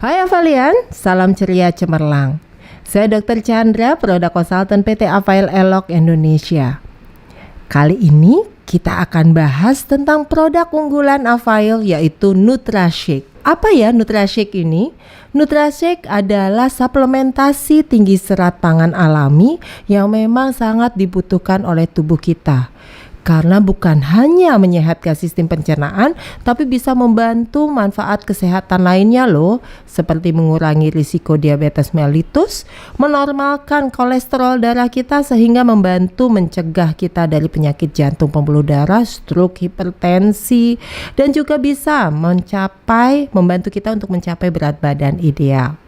Hai Avalian, salam ceria cemerlang. Saya Dr. Chandra, Produk Konsultan PT Avail Elok Indonesia. Kali ini kita akan bahas tentang produk unggulan Avail, yaitu NutraShake. Apa ya NutraShake ini? NutraShake adalah suplementasi tinggi serat pangan alami yang memang sangat dibutuhkan oleh tubuh kita. Karena bukan hanya menyehatkan sistem pencernaan, tapi bisa membantu manfaat kesehatan lainnya loh, seperti mengurangi risiko diabetes mellitus, menormalkan kolesterol darah kita sehingga membantu mencegah kita dari penyakit jantung pembuluh darah, stroke, hipertensi, dan juga bisa membantu kita untuk mencapai berat badan ideal.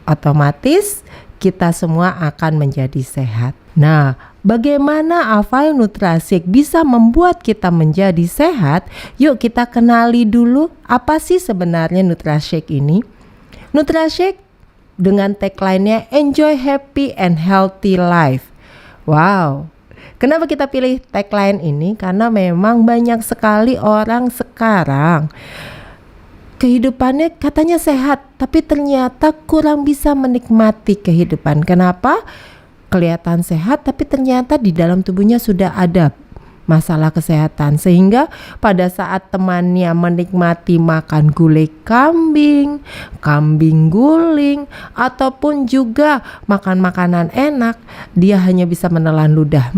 Otomatis kita semua akan menjadi sehat. Nah, bagaimana Avail NutraShake bisa membuat kita menjadi sehat? Yuk kita kenali dulu apa sih sebenarnya NutraShake ini. NutraShake dengan tagline-nya Enjoy Happy and Healthy Life. Wow, kenapa kita pilih tagline ini? Karena memang banyak sekali orang sekarang kehidupannya katanya sehat, tapi ternyata kurang bisa menikmati kehidupan. Kenapa? Kelihatan sehat tapi ternyata di dalam tubuhnya sudah ada masalah kesehatan, sehingga pada saat temannya menikmati makan gulai kambing, kambing guling, ataupun juga makan makanan enak, dia hanya bisa menelan ludah.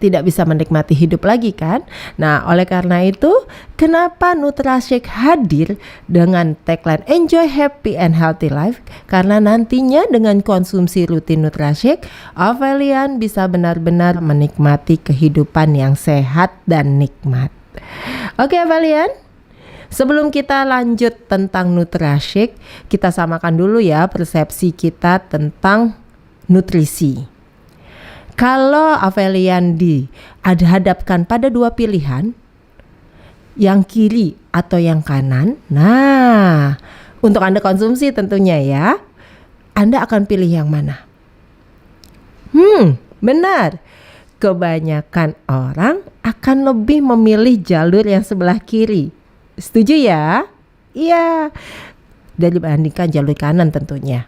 Tidak bisa menikmati hidup lagi kan? Nah, oleh karena itu, kenapa NutraShake hadir dengan tagline Enjoy Happy and Healthy Life? Karena nantinya dengan konsumsi rutin NutraShake, Avalian bisa benar-benar menikmati kehidupan yang sehat dan nikmat. Oke Avalian, sebelum kita lanjut tentang NutraShake, kita samakan dulu ya persepsi kita tentang nutrisi. Kalau Avalian dihadapkan pada dua pilihan, yang kiri atau yang kanan, nah untuk Anda konsumsi tentunya ya, Anda akan pilih yang mana? Benar, kebanyakan orang akan lebih memilih jalur yang sebelah kiri. Setuju ya? Iya, dibandingkan jalur kanan tentunya.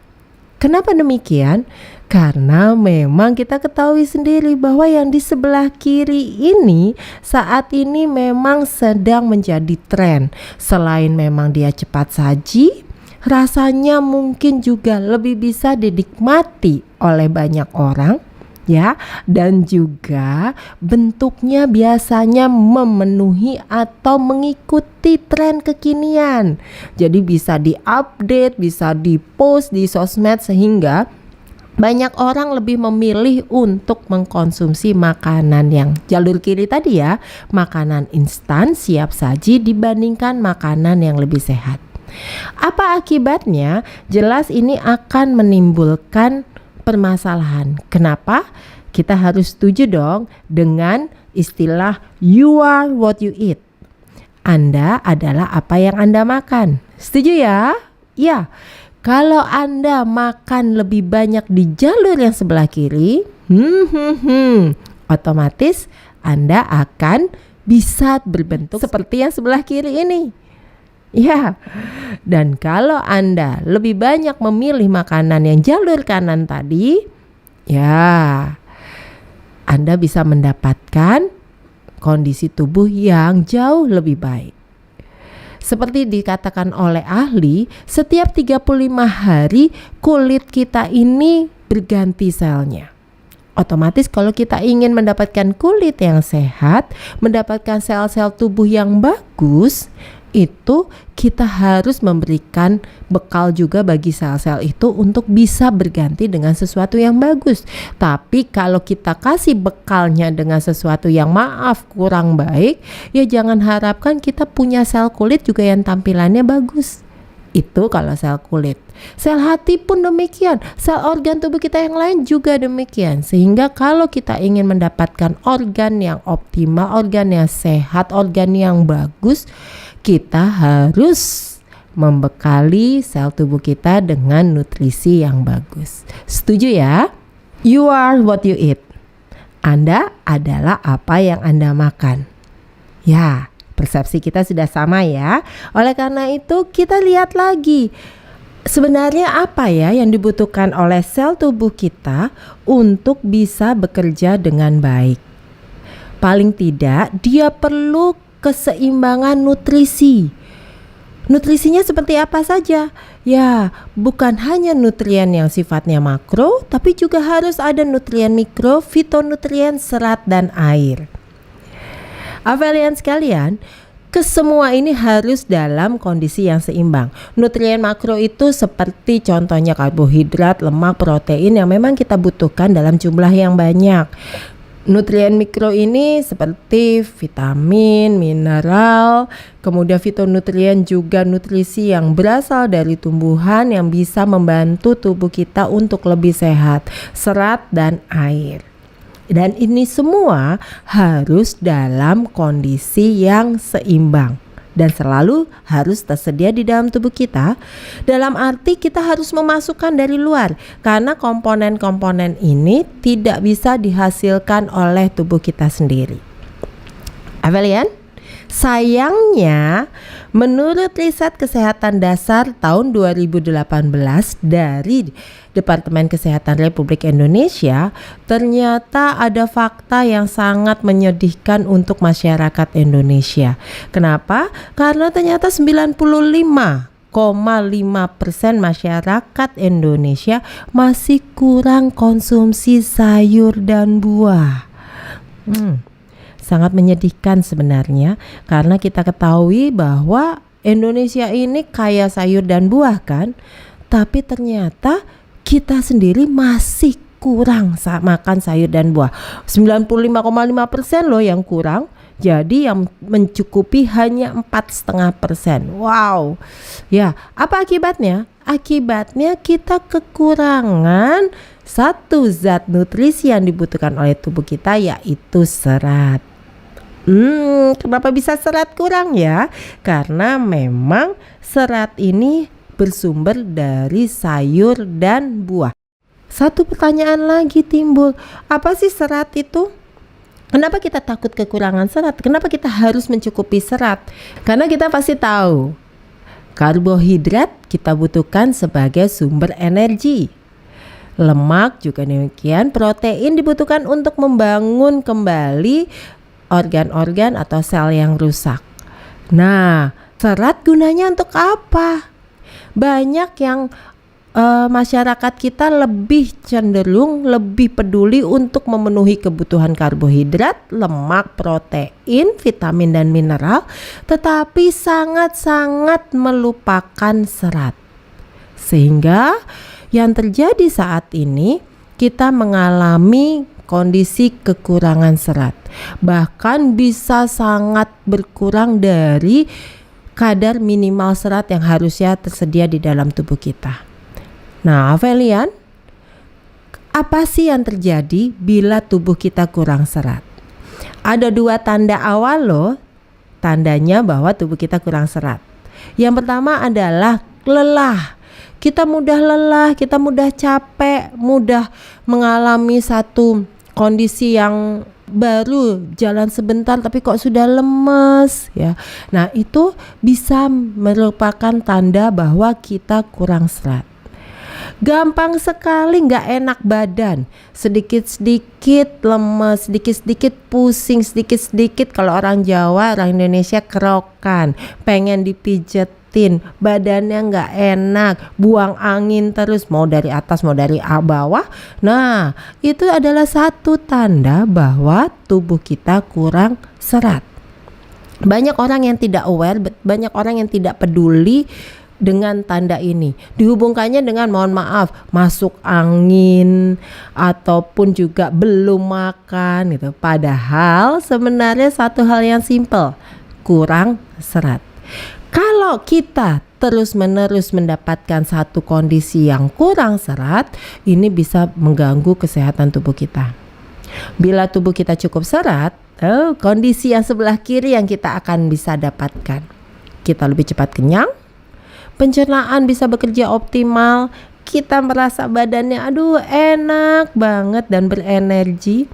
Kenapa demikian? Karena memang kita ketahui sendiri bahwa yang di sebelah kiri ini saat ini memang sedang menjadi tren. Selain memang dia cepat saji, rasanya mungkin juga lebih bisa dinikmati oleh banyak orang ya, dan juga bentuknya biasanya memenuhi atau mengikuti tren kekinian. Jadi bisa diupdate, bisa dipost di sosmed, sehingga banyak orang lebih memilih untuk mengkonsumsi makanan yang jalur kiri tadi ya, makanan instan siap saji dibandingkan makanan yang lebih sehat. Apa akibatnya? Jelas ini akan menimbulkan permasalahan. Kenapa? Kita harus setuju dong dengan istilah you are what you eat. Anda adalah apa yang Anda makan. Setuju ya? Ya. Kalau Anda makan lebih banyak di jalur yang sebelah kiri, otomatis Anda akan bisa berbentuk seperti yang sebelah kiri ini. Ya, dan kalau Anda lebih banyak memilih makanan yang jalur kanan tadi, ya, Anda bisa mendapatkan kondisi tubuh yang jauh lebih baik. Seperti dikatakan oleh ahli, setiap 35 hari kulit kita ini berganti selnya. Otomatis kalau kita ingin mendapatkan kulit yang sehat, mendapatkan sel-sel tubuh yang bagus, itu kita harus memberikan bekal juga bagi sel-sel itu untuk bisa berganti dengan sesuatu yang bagus. Tapi kalau kita kasih bekalnya dengan sesuatu yang kurang baik, ya jangan harapkan kita punya sel kulit juga yang tampilannya bagus. Itu kalau sel kulit. Sel hati pun demikian, sel organ tubuh kita yang lain juga demikian. Sehingga kalau kita ingin mendapatkan organ yang optimal, organ yang sehat, organ yang bagus, kita harus membekali sel tubuh kita dengan nutrisi yang bagus. Setuju ya? You are what you eat. Anda adalah apa yang Anda makan. Ya, Persepsi kita sudah sama ya. Oleh karena itu kita lihat lagi, sebenarnya apa ya yang dibutuhkan oleh sel tubuh kita untuk bisa bekerja dengan baik. Paling tidak dia perlu keseimbangan nutrisi. Nutrisinya seperti apa saja? Ya, bukan hanya nutrien yang sifatnya makro, tapi juga harus ada nutrien mikro, fitonutrien, serat, dan air. Avelian sekalian, kesemua ini harus dalam kondisi yang seimbang. Nutrien makro itu seperti contohnya karbohidrat, lemak, protein yang memang kita butuhkan dalam jumlah yang banyak. Nutrien mikro ini seperti vitamin, mineral, kemudian fitonutrien juga nutrisi yang berasal dari tumbuhan yang bisa membantu tubuh kita untuk lebih sehat, serat dan air. Dan ini semua harus dalam kondisi yang seimbang dan selalu harus tersedia di dalam tubuh kita. Dalam arti kita harus memasukkan dari luar, karena komponen-komponen ini tidak bisa dihasilkan oleh tubuh kita sendiri. Avelian, sayangnya menurut riset kesehatan dasar tahun 2018 dari Departemen Kesehatan Republik Indonesia, ternyata ada fakta yang sangat menyedihkan untuk masyarakat Indonesia. Kenapa? Karena ternyata 95,5% masyarakat Indonesia masih kurang konsumsi sayur dan buah. Sangat menyedihkan sebenarnya, karena kita ketahui bahwa Indonesia ini kaya sayur dan buah kan, tapi ternyata kita sendiri masih kurang makan sayur dan buah. 95,5% loh yang kurang. Jadi yang mencukupi hanya 4,5%. Wow. Ya, apa akibatnya? Akibatnya kita kekurangan satu zat nutrisi yang dibutuhkan oleh tubuh kita, yaitu serat. Kenapa bisa serat kurang ya? Karena memang serat ini bersumber dari sayur dan buah. Satu pertanyaan lagi timbul, apa sih serat itu? Kenapa kita takut kekurangan serat? Kenapa kita harus mencukupi serat? Karena kita pasti tahu, karbohidrat kita butuhkan sebagai sumber energi. Lemak juga demikian, protein dibutuhkan untuk membangun kembali organ-organ atau sel yang rusak. Nah, serat gunanya untuk apa? Banyak yang masyarakat kita lebih cenderung lebih peduli untuk memenuhi kebutuhan karbohidrat, lemak, protein, vitamin dan mineral, tetapi sangat-sangat melupakan serat. Sehingga yang terjadi saat ini kita mengalami kondisi kekurangan serat, bahkan bisa sangat berkurang dari kadar minimal serat yang harusnya tersedia di dalam tubuh kita. Nah, Avelian, apa sih yang terjadi bila tubuh kita kurang serat? Ada dua tanda awal loh, tandanya bahwa tubuh kita kurang serat. Yang pertama adalah lelah. Kita mudah lelah, kita mudah capek, mudah mengalami satu kondisi yang baru jalan sebentar tapi kok sudah lemes ya. Nah, itu bisa merupakan tanda bahwa kita kurang serat. Gampang sekali gak enak badan, sedikit-sedikit lemes, sedikit-sedikit pusing, sedikit-sedikit kalau orang Jawa, orang Indonesia kerokan, pengen dipijetin, badannya gak enak, buang angin terus, mau dari atas mau dari bawah. Nah, itu adalah satu tanda bahwa tubuh kita kurang serat. Banyak orang yang tidak aware, banyak orang yang tidak peduli dengan tanda ini, dihubungkannya dengan mohon maaf masuk angin ataupun juga belum makan gitu. Padahal sebenarnya satu hal yang simple, kurang serat. Kalau kita terus-menerus mendapatkan satu kondisi yang kurang serat, ini bisa mengganggu kesehatan tubuh kita. Bila tubuh kita cukup serat, kondisi yang sebelah kiri yang kita akan bisa dapatkan. Kita lebih cepat kenyang, pencernaan bisa bekerja optimal, kita merasa badannya enak banget dan berenergi.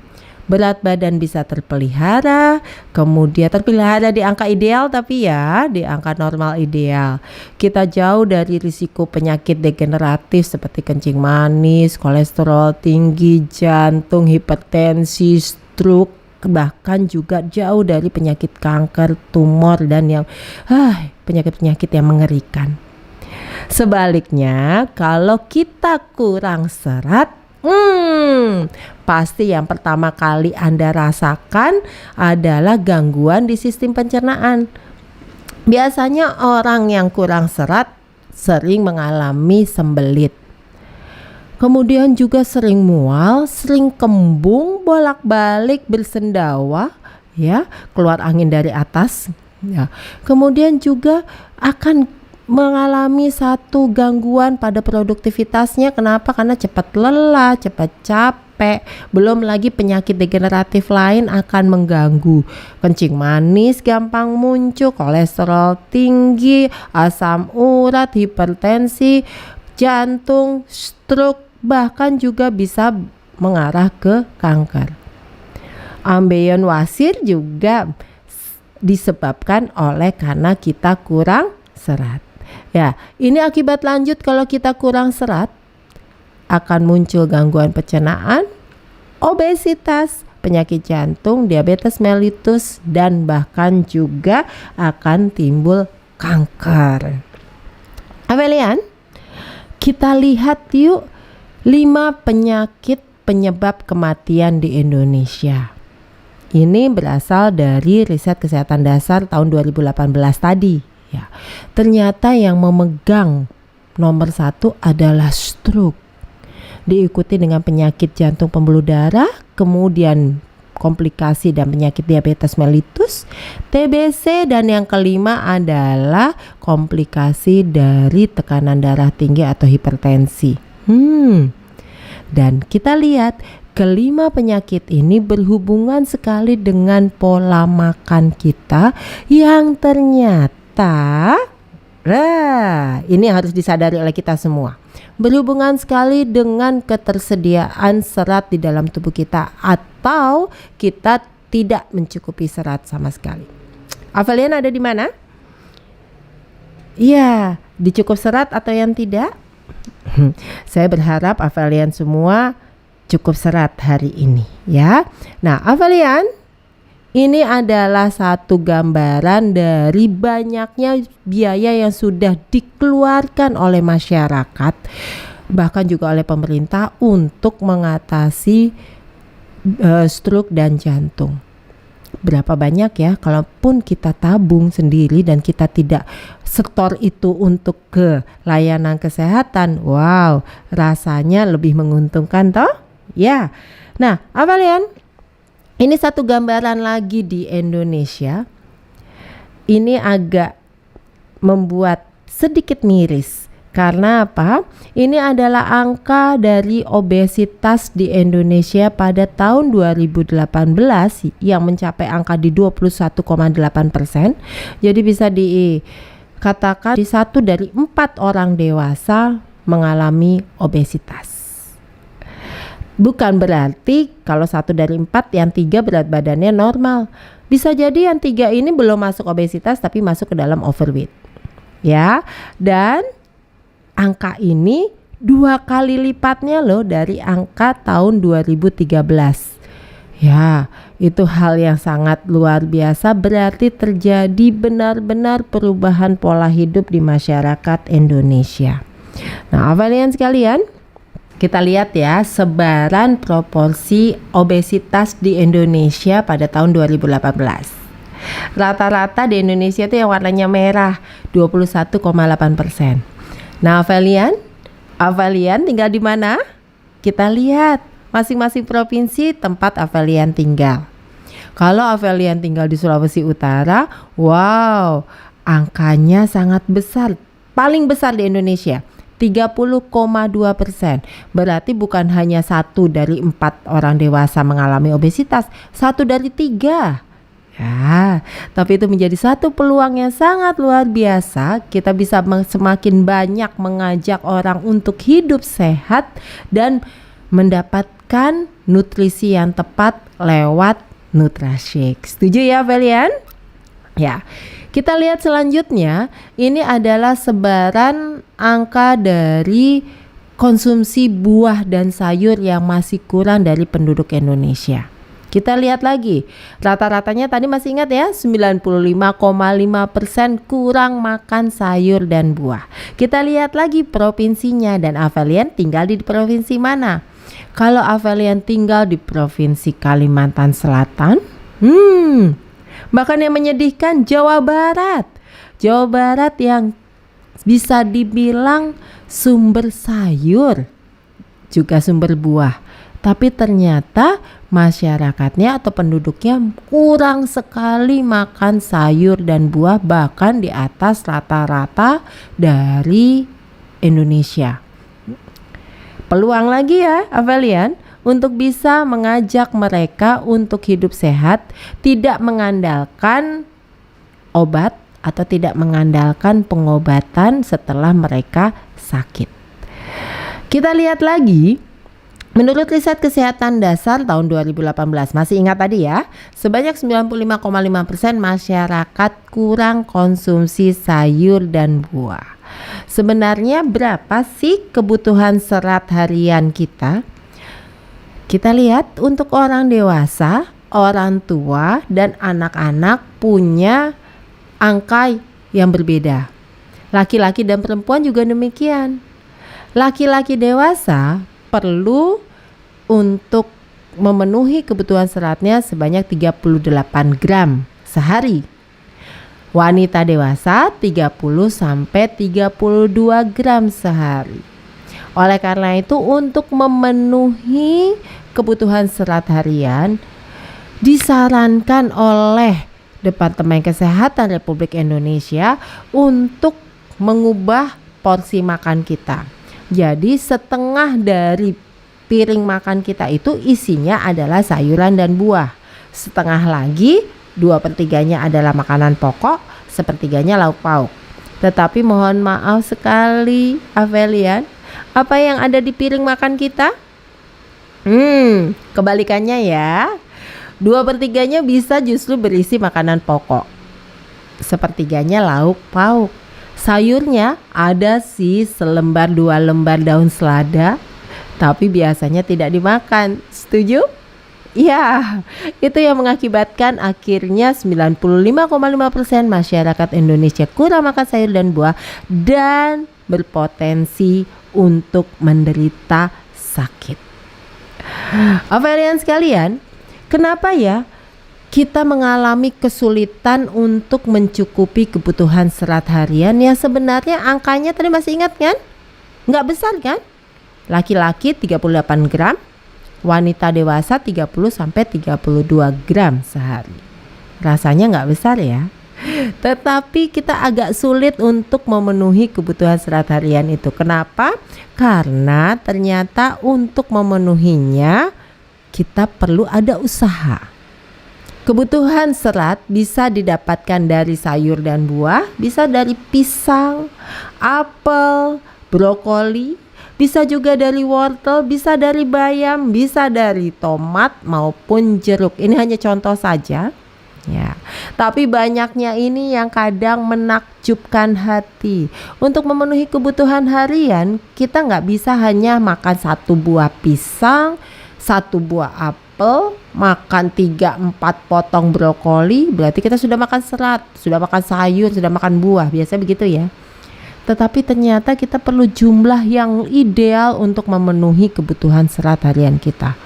berat badan bisa terpelihara, kemudian terpelihara di angka ideal tapi ya di angka normal ideal. Kita jauh dari risiko penyakit degeneratif seperti kencing manis, kolesterol tinggi, jantung, hipertensi, stroke, bahkan juga jauh dari penyakit kanker, tumor dan yang penyakit-penyakit yang mengerikan. Sebaliknya, kalau kita kurang serat, pasti yang pertama kali Anda rasakan adalah gangguan di sistem pencernaan. Biasanya orang yang kurang serat sering mengalami sembelit. Kemudian juga sering mual, sering kembung, bolak-balik bersendawa, ya, keluar angin dari atas. Ya. Kemudian juga akan mengalami satu gangguan pada produktivitasnya. Kenapa? Karena cepat lelah, cepat capek. Belum lagi penyakit degeneratif lain akan mengganggu. Kencing manis gampang muncul, kolesterol tinggi, asam urat, hipertensi, jantung, stroke, bahkan juga bisa mengarah ke kanker. Ambeien wasir juga disebabkan oleh karena kita kurang serat. Ya, ini akibat lanjut kalau kita kurang serat akan muncul gangguan pencernaan, obesitas, penyakit jantung, diabetes mellitus dan bahkan juga akan timbul kanker. Avelian, kita lihat yuk 5 penyakit penyebab kematian di Indonesia. Ini berasal dari riset kesehatan dasar tahun 2018 tadi. Ya, ternyata yang memegang nomor 1 adalah stroke, diikuti dengan penyakit jantung pembuluh darah, kemudian komplikasi dan penyakit diabetes mellitus, TBC, dan yang kelima adalah komplikasi dari tekanan darah tinggi atau hipertensi. Dan kita lihat kelima penyakit ini berhubungan sekali dengan pola makan kita yang ternyata ini harus disadari oleh kita semua, berhubungan sekali dengan ketersediaan serat di dalam tubuh kita atau kita tidak mencukupi serat sama sekali. Avelian ada di mana? Iya, dicukup serat atau yang tidak? Saya berharap Avelian semua cukup serat hari ini ya. Nah, Avelian, ini adalah satu gambaran dari banyaknya biaya yang sudah dikeluarkan oleh masyarakat, bahkan juga oleh pemerintah untuk mengatasi stroke dan jantung. Berapa banyak ya, kalaupun kita tabung sendiri dan kita tidak setor itu untuk ke layanan kesehatan, wow, rasanya lebih menguntungkan toh? Ya. Nah, Avelian, ini satu gambaran lagi di Indonesia. Ini agak membuat sedikit miris. Karena apa? Ini adalah angka dari obesitas di Indonesia pada tahun 2018 yang mencapai angka di 21,8%. Jadi bisa dikatakan 1 dari 4 orang dewasa mengalami obesitas. Bukan berarti kalau 1 dari 4 yang 3 berat badannya normal. Bisa jadi yang 3 ini belum masuk obesitas tapi masuk ke dalam overweight. Ya, dan angka ini 2 kali lipatnya loh dari angka tahun 2013. Ya, itu hal yang sangat luar biasa, berarti terjadi benar-benar perubahan pola hidup di masyarakat Indonesia. Nah, Avelian sekalian, kita lihat ya sebaran proporsi obesitas di Indonesia pada tahun 2018. Rata-rata di Indonesia itu yang warnanya merah 21,8%. Nah, Avelian tinggal di mana? Kita lihat masing-masing provinsi tempat Avelian tinggal. Kalau Avelian tinggal di Sulawesi Utara, wow, angkanya sangat besar, paling besar di Indonesia. 30,2%. Berarti bukan hanya 1 dari 4 orang dewasa mengalami obesitas, 1 dari 3. Ya, tapi itu menjadi satu peluang yang sangat luar biasa. Kita bisa semakin banyak mengajak orang untuk hidup sehat dan mendapatkan nutrisi yang tepat lewat Nutrashake. Setuju ya kalian? Ya, kita lihat selanjutnya. Ini adalah sebaran angka dari konsumsi buah dan sayur yang masih kurang dari penduduk Indonesia. Kita lihat lagi, rata-ratanya tadi masih ingat ya, 95,5% kurang makan sayur dan buah. Kita lihat lagi provinsinya, dan Avelian tinggal di provinsi mana? Kalau Avelian tinggal di provinsi Kalimantan Selatan, bahkan yang menyedihkan Jawa Barat. Jawa Barat yang bisa dibilang sumber sayur juga sumber buah, tapi ternyata masyarakatnya atau penduduknya kurang sekali makan sayur dan buah, bahkan di atas rata-rata dari Indonesia. Peluang lagi ya Avelian untuk bisa mengajak mereka untuk hidup sehat, tidak mengandalkan obat atau tidak mengandalkan pengobatan setelah mereka sakit. Kita lihat lagi, menurut riset kesehatan dasar tahun 2018, masih ingat tadi ya, sebanyak 95,5% masyarakat kurang konsumsi sayur dan buah. Sebenarnya berapa sih kebutuhan serat harian kita? Kita lihat untuk orang dewasa, orang tua, dan anak-anak punya angka yang berbeda. Laki-laki dan perempuan juga demikian. Laki-laki dewasa perlu untuk memenuhi kebutuhan seratnya sebanyak 38 gram sehari. Wanita dewasa 30 sampai 32 gram sehari. Oleh karena itu, untuk memenuhi kebutuhan serat harian disarankan oleh Departemen Kesehatan Republik Indonesia untuk mengubah porsi makan kita. Jadi setengah dari piring makan kita itu isinya adalah sayuran dan buah. Setengah lagi, 2/3-nya adalah makanan pokok, 1/3-nya lauk pauk. Tetapi mohon maaf sekali Avelian, apa yang ada di piring makan kita? Kebalikannya ya. 2/3-nya bisa justru berisi makanan pokok, 1/3-nya lauk pauk. Sayurnya ada sih selembar 2 lembar daun selada, tapi biasanya tidak dimakan. Setuju? Ya, itu yang mengakibatkan akhirnya 95,5% masyarakat Indonesia kurang makan sayur dan buah dan berpotensi untuk menderita sakit. Avelian sekalian, kenapa ya kita mengalami kesulitan untuk mencukupi kebutuhan serat harian yang sebenarnya angkanya tadi masih ingat kan? Nggak besar kan? Laki-laki 38 gram, wanita dewasa 30 sampai 32 gram sehari. Rasanya nggak besar ya. Tetapi kita agak sulit untuk memenuhi kebutuhan serat harian itu. Kenapa? Karena ternyata untuk memenuhinya kita perlu ada usaha. Kebutuhan serat bisa didapatkan dari sayur dan buah, bisa dari pisang, apel, brokoli, bisa juga dari wortel, bisa dari bayam, bisa dari tomat maupun jeruk. Ini hanya contoh saja. Ya, tapi banyaknya ini yang kadang menakjubkan hati. Untuk memenuhi kebutuhan harian, kita nggak bisa hanya makan 1 buah pisang, 1 buah apel, makan 3-4 potong brokoli, berarti kita sudah makan serat, sudah makan sayur, sudah makan buah, biasanya begitu ya. Tetapi ternyata kita perlu jumlah yang ideal untuk memenuhi kebutuhan serat harian kita.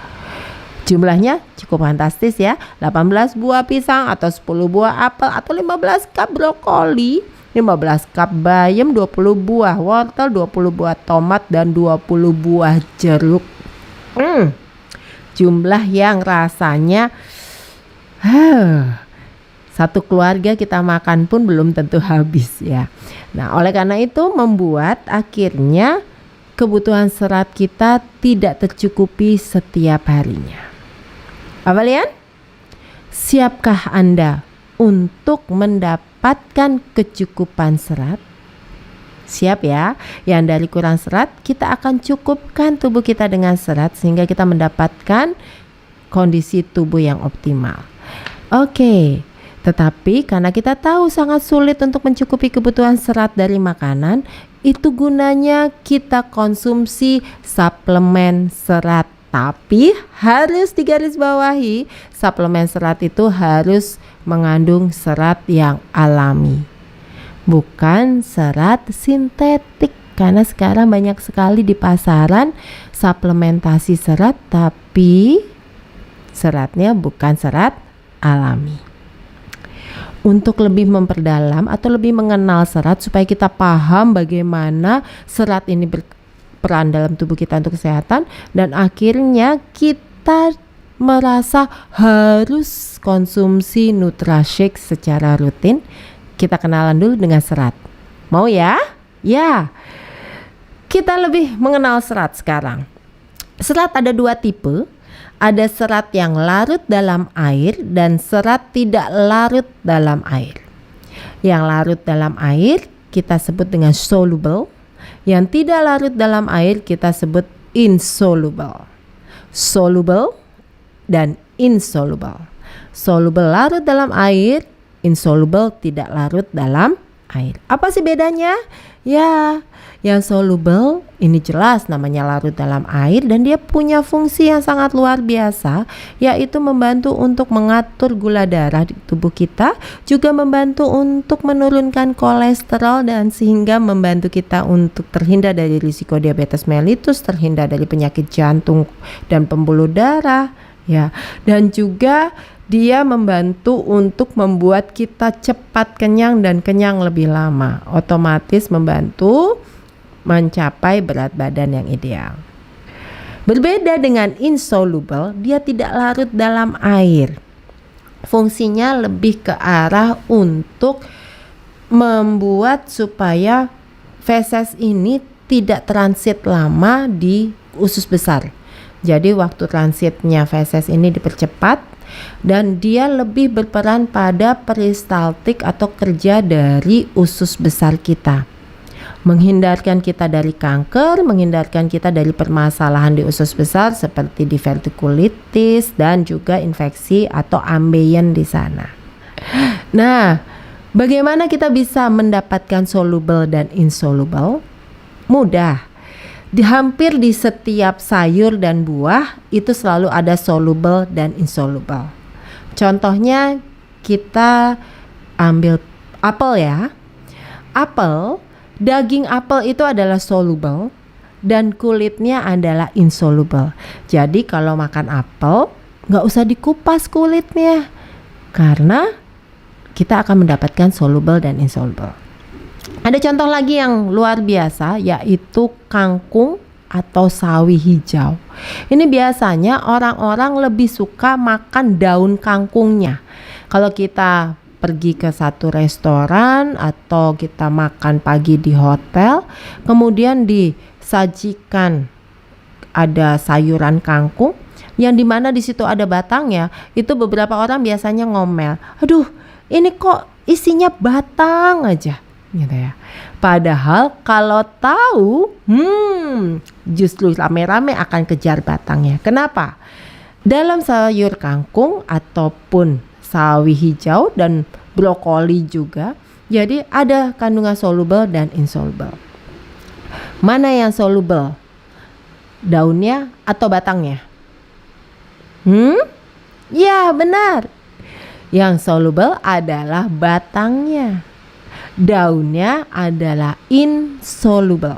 Jumlahnya cukup fantastis ya, 18 buah pisang atau 10 buah apel atau 15 cup brokoli, 15 cup bayam, 20 buah wortel, 20 buah tomat, dan 20 buah jeruk. Jumlah yang rasanya satu keluarga kita makan pun belum tentu habis ya. Nah, oleh karena itu membuat akhirnya kebutuhan serat kita tidak tercukupi setiap harinya. Avelian, siapkah Anda untuk mendapatkan kecukupan serat? Siap ya? Yang dari kurang serat, kita akan cukupkan tubuh kita dengan serat sehingga kita mendapatkan kondisi tubuh yang optimal. Oke, tetapi karena kita tahu sangat sulit untuk mencukupi kebutuhan serat dari makanan, itu gunanya kita konsumsi suplemen serat. Tapi harus digarisbawahi, suplemen serat itu harus mengandung serat yang alami, bukan serat sintetik. Karena sekarang banyak sekali di pasaran suplementasi serat, tapi seratnya bukan serat alami. Untuk lebih memperdalam atau lebih mengenal serat supaya kita paham bagaimana serat ini berperan dalam tubuh kita untuk kesehatan, dan akhirnya kita merasa harus konsumsi NutraShake secara rutin, kita kenalan dulu dengan serat. Mau ya? Ya. Kita lebih mengenal serat sekarang. Serat ada 2 tipe. Ada serat yang larut dalam air dan serat tidak larut dalam air. Yang larut dalam air kita sebut dengan soluble. Yang tidak larut dalam air kita sebut insoluble. Soluble dan insoluble. Soluble larut dalam air, insoluble tidak larut dalam air. Apa sih bedanya? Ya, yang soluble ini jelas namanya larut dalam air dan dia punya fungsi yang sangat luar biasa, yaitu membantu untuk mengatur gula darah di tubuh kita, juga membantu untuk menurunkan kolesterol dan sehingga membantu kita untuk terhindar dari risiko diabetes mellitus, terhindar dari penyakit jantung dan pembuluh darah, ya. Dan juga dia membantu untuk membuat kita cepat kenyang dan kenyang lebih lama, otomatis membantu mencapai berat badan yang ideal. Berbeda dengan insoluble, dia tidak larut dalam air. Fungsinya lebih ke arah untuk membuat supaya feses ini tidak transit lama di usus besar. Jadi waktu transitnya feses ini dipercepat dan dia lebih berperan pada peristaltik atau kerja dari usus besar kita, menghindarkan kita dari kanker, menghindarkan kita dari permasalahan di usus besar seperti divertikulitis dan juga infeksi atau ambeien di sana. Nah, bagaimana kita bisa mendapatkan soluble dan insoluble? Mudah. Hampir di setiap sayur dan buah itu selalu ada soluble dan insoluble. Contohnya kita ambil apel ya. Apel, daging apel itu adalah soluble dan kulitnya adalah insoluble. Jadi kalau makan apel nggak usah dikupas kulitnya, karena kita akan mendapatkan soluble dan insoluble. Ada contoh lagi yang luar biasa, yaitu kangkung atau sawi hijau. Ini biasanya orang-orang lebih suka makan daun kangkungnya. Kalau kita pergi ke satu restoran atau kita makan pagi di hotel, kemudian disajikan ada sayuran kangkung yang dimana di situ ada batangnya, itu beberapa orang biasanya ngomel, aduh ini kok isinya batang aja, gitu ya. Padahal kalau tahu, justru rame-rame akan kejar batangnya. Kenapa? Dalam sayur kangkung ataupun sawi hijau dan brokoli juga, jadi ada kandungan soluble dan insoluble. Mana yang soluble? Daunnya atau batangnya? Ya benar. Yang soluble adalah batangnya. Daunnya adalah insoluble.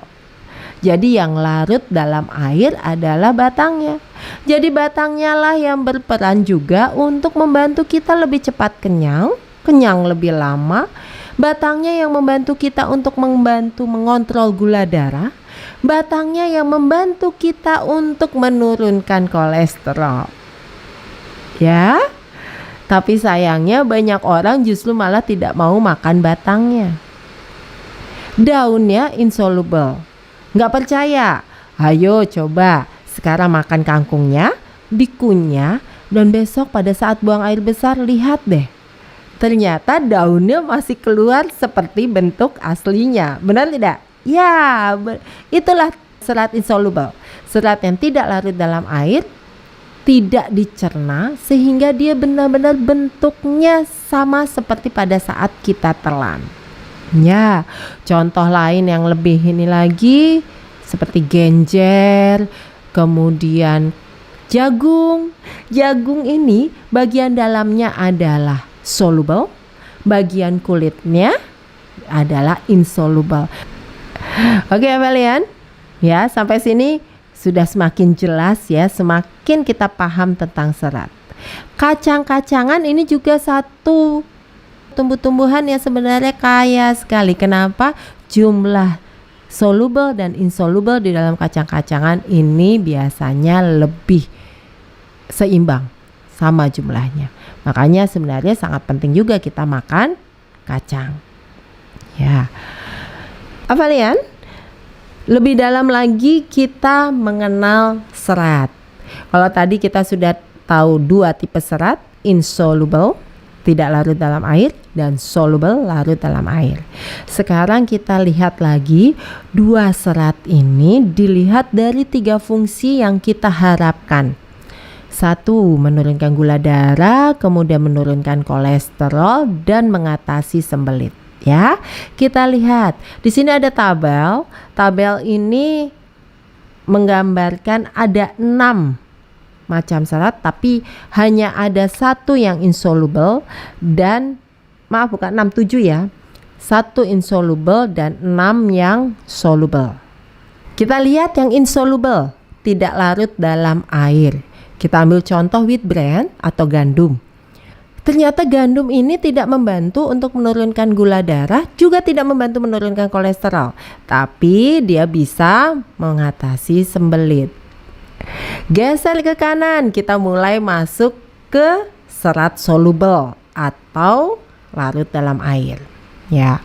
Jadi yang larut dalam air adalah batangnya. Jadi batangnya lah yang berperan juga untuk membantu kita lebih cepat kenyang lebih lama. Batangnya yang membantu kita untuk mengontrol gula darah. Batangnya yang membantu kita untuk menurunkan kolesterol. Ya. Tapi sayangnya banyak orang justru malah tidak mau makan batangnya. Daunnya insoluble. Nggak percaya? Ayo coba sekarang makan kangkungnya, dikunyah, dan besok pada saat buang air besar lihat deh. Ternyata daunnya masih keluar seperti bentuk aslinya. Benar tidak? Ya, itulah serat insoluble. Serat yang tidak larut dalam air, tidak dicerna sehingga dia benar-benar bentuknya sama seperti pada saat kita telan. Ya, contoh lain yang lebih ini lagi seperti genjer, kemudian jagung. Jagung ini bagian dalamnya adalah soluble, bagian kulitnya adalah insoluble. Oke kalian, ya sampai sini sudah semakin jelas ya, semakin kita paham tentang serat. Kacang-kacangan ini juga satu tumbuh-tumbuhan yang sebenarnya kaya sekali. Kenapa? Jumlah soluble dan insoluble di dalam kacang-kacangan ini biasanya lebih seimbang, sama jumlahnya. Makanya sebenarnya sangat penting juga kita makan kacang. Ya. Apa kalian? Lebih dalam lagi kita mengenal serat. Kalau tadi kita sudah tahu 2 tipe serat, insoluble, tidak larut dalam air, dan soluble, larut dalam air. Sekarang kita lihat lagi 2 serat ini dilihat dari 3 fungsi yang kita harapkan. 1, menurunkan gula darah, kemudian menurunkan kolesterol dan mengatasi sembelit. Ya, kita lihat di sini ada tabel. Tabel ini menggambarkan ada 6 macam serat, tapi hanya ada 1 yang insoluble dan bukan 6, 7 ya. 1 insoluble dan 6 yang soluble. Kita lihat yang insoluble, tidak larut dalam air. Kita ambil contoh wheat bran atau gandum. Ternyata gandum ini tidak membantu untuk menurunkan gula darah, juga tidak membantu menurunkan kolesterol, tapi dia bisa mengatasi sembelit. Geser ke kanan, kita mulai masuk ke serat soluble atau larut dalam air. Ya,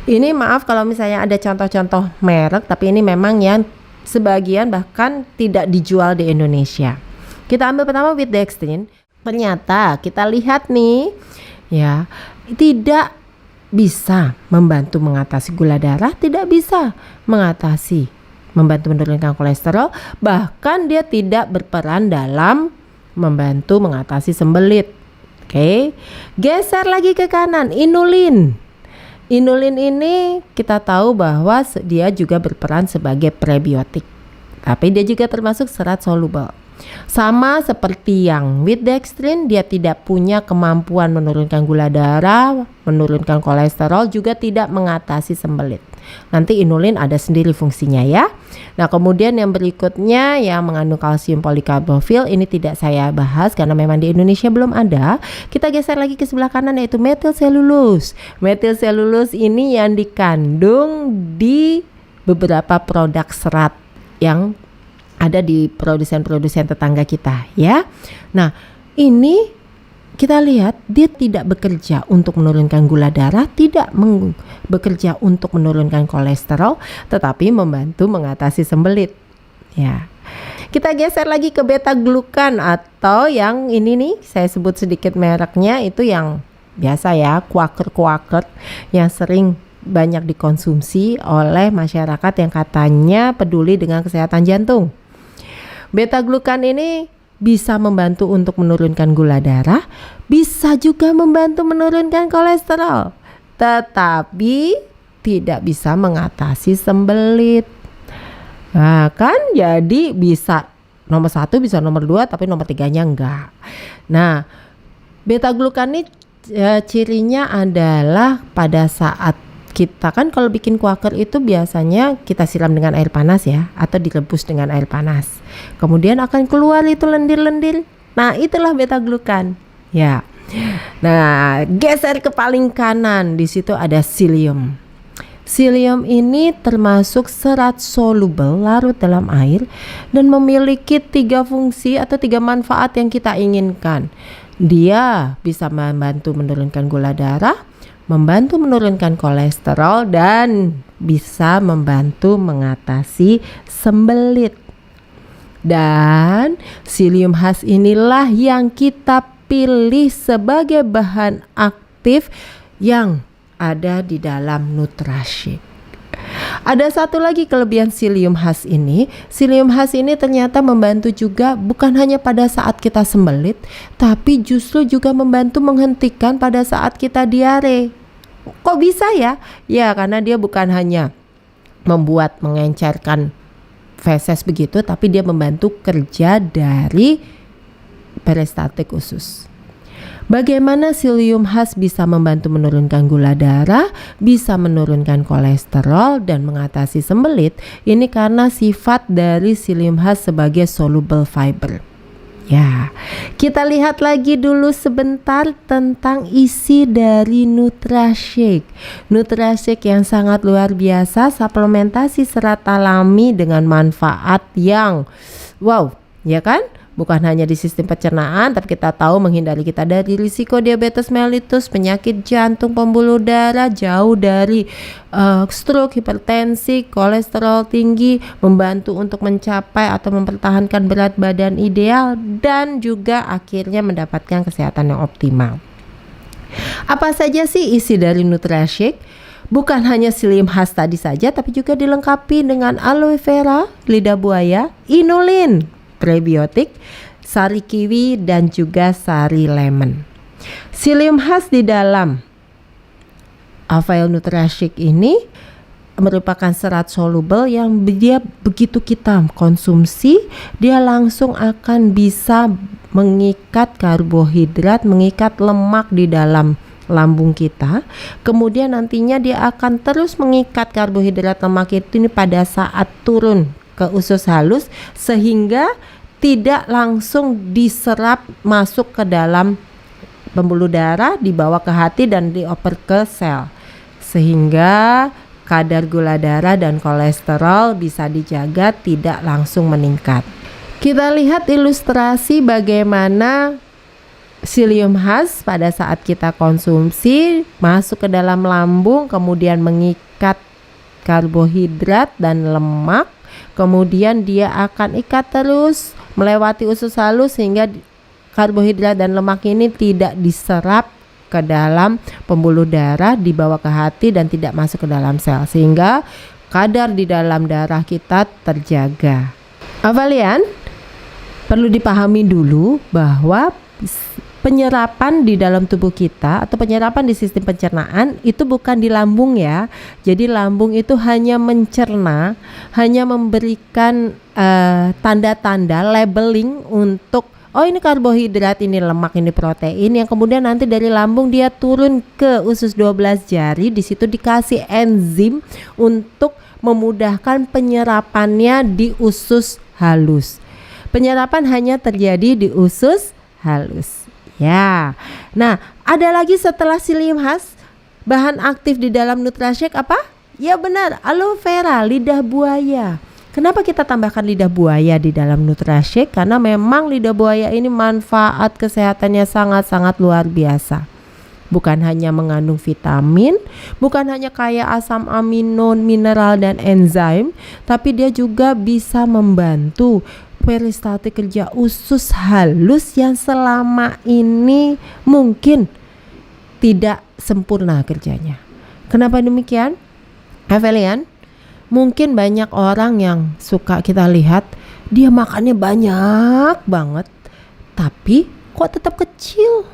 ini maaf kalau misalnya ada contoh-contoh merek, tapi ini memang yang sebagian bahkan tidak dijual di Indonesia. Kita ambil pertama wheat dextrin. Ternyata kita lihat nih ya, tidak bisa membantu mengatasi gula darah, tidak bisa membantu menurunkan kolesterol, bahkan dia tidak berperan dalam membantu mengatasi sembelit. Oke, geser lagi ke kanan, inulin. Inulin ini kita tahu bahwa dia juga berperan sebagai prebiotik, tapi dia juga termasuk serat soluble. Sama seperti yang wheat dextrin, dia tidak punya kemampuan menurunkan gula darah, menurunkan kolesterol, juga tidak mengatasi sembelit. Nanti inulin ada sendiri fungsinya ya. Nah kemudian yang berikutnya yang mengandung kalsium polikarbofil, ini tidak saya bahas karena memang di Indonesia belum ada. Kita geser lagi ke sebelah kanan yaitu metilselulus. Metilselulus ini yang dikandung di beberapa produk serat yang ada di produsen-produsen tetangga kita ya. Nah ini kita lihat dia tidak bekerja untuk menurunkan gula darah, tidak bekerja untuk menurunkan kolesterol, tetapi membantu mengatasi sembelit ya. Kita geser lagi ke beta glukan atau yang ini nih saya sebut sedikit mereknya, itu yang biasa ya, Quaker yang sering banyak dikonsumsi oleh masyarakat yang katanya peduli dengan kesehatan jantung. Beta glukan ini bisa membantu untuk menurunkan gula darah, bisa juga membantu menurunkan kolesterol, tetapi tidak bisa mengatasi sembelit. Nah kan jadi bisa nomor 1, bisa nomor 2, tapi nomor 3-nya enggak. Nah beta glukan ini cirinya adalah pada saat kita kan kalau bikin kuaker itu biasanya kita siram dengan air panas ya, atau direbus dengan air panas. Kemudian akan keluar itu lendir-lendir. Nah, itulah beta glukan. Ya. Nah, geser ke paling kanan, di situ ada psyllium. Psyllium ini termasuk serat soluble larut dalam air dan memiliki 3 fungsi atau 3 manfaat yang kita inginkan. Dia bisa membantu menurunkan gula darah, membantu menurunkan kolesterol, dan bisa membantu mengatasi sembelit. Dan psyllium khas inilah yang kita pilih sebagai bahan aktif yang ada di dalam Nutrashake. Ada satu lagi kelebihan psyllium husk ini. Psyllium husk ini ternyata membantu juga bukan hanya pada saat kita sembelit, tapi justru juga membantu menghentikan pada saat kita diare. Kok bisa ya? Ya karena dia bukan hanya mengencerkan feses begitu, tapi dia membantu kerja dari peristaltik usus. Bagaimana psyllium husk bisa membantu menurunkan gula darah, bisa menurunkan kolesterol dan mengatasi sembelit? Ini karena sifat dari psyllium husk sebagai soluble fiber. Ya, kita lihat lagi dulu sebentar tentang isi dari NutraShake. NutraShake yang sangat luar biasa, suplementasi serat alami dengan manfaat yang wow, ya kan? Bukan hanya di sistem pencernaan, tapi kita tahu menghindari kita dari risiko diabetes mellitus, penyakit jantung, pembuluh darah, jauh dari stroke, hipertensi, kolesterol tinggi, membantu untuk mencapai atau mempertahankan berat badan ideal, dan juga akhirnya mendapatkan kesehatan yang optimal. Apa saja sih isi dari NutraShake? Bukan hanya psyllium husk tadi saja, tapi juga dilengkapi dengan aloe vera, lidah buaya, inulin, prebiotik, sari kiwi, dan juga sari lemon. Psyllium husk di dalam Avail NutraShake ini merupakan serat soluble yang dia begitu kita konsumsi, dia langsung akan bisa mengikat karbohidrat, mengikat lemak di dalam lambung kita. Kemudian nantinya dia akan terus mengikat karbohidrat lemak itu ini pada saat turun ke usus halus, sehingga tidak langsung diserap masuk ke dalam pembuluh darah, dibawa ke hati dan dioper ke sel, sehingga kadar gula darah dan kolesterol bisa dijaga tidak langsung meningkat. Kita lihat ilustrasi bagaimana psyllium husk pada saat kita konsumsi masuk ke dalam lambung, kemudian mengikat karbohidrat dan lemak. Kemudian dia akan ikat terus melewati usus halus sehingga karbohidrat dan lemak ini tidak diserap ke dalam pembuluh darah, dibawa ke hati dan tidak masuk ke dalam sel, sehingga kadar di dalam darah kita terjaga. Avalian, perlu dipahami dulu bahwa penyerapan di dalam tubuh kita atau penyerapan di sistem pencernaan itu bukan di lambung ya. Jadi lambung itu hanya mencerna, hanya memberikan tanda-tanda labeling untuk oh ini karbohidrat, ini lemak, ini protein, yang kemudian nanti dari lambung dia turun ke usus 12 jari. Di situ dikasih enzim untuk memudahkan penyerapannya di usus halus. Penyerapan hanya terjadi di usus halus. Ya, nah ada lagi setelah psyllium husk, bahan aktif di dalam NutraShake apa? Ya benar, aloe vera, lidah buaya. Kenapa kita tambahkan lidah buaya di dalam NutraShake? Karena memang lidah buaya ini manfaat kesehatannya sangat-sangat luar biasa. Bukan hanya mengandung vitamin, bukan hanya kaya asam amino, mineral dan enzim, tapi dia juga bisa membantu peristaltik kerja usus halus yang selama ini mungkin tidak sempurna kerjanya. Kenapa demikian? Avalian, mungkin banyak orang yang suka kita lihat dia makannya banyak banget, tapi kok tetap kecil.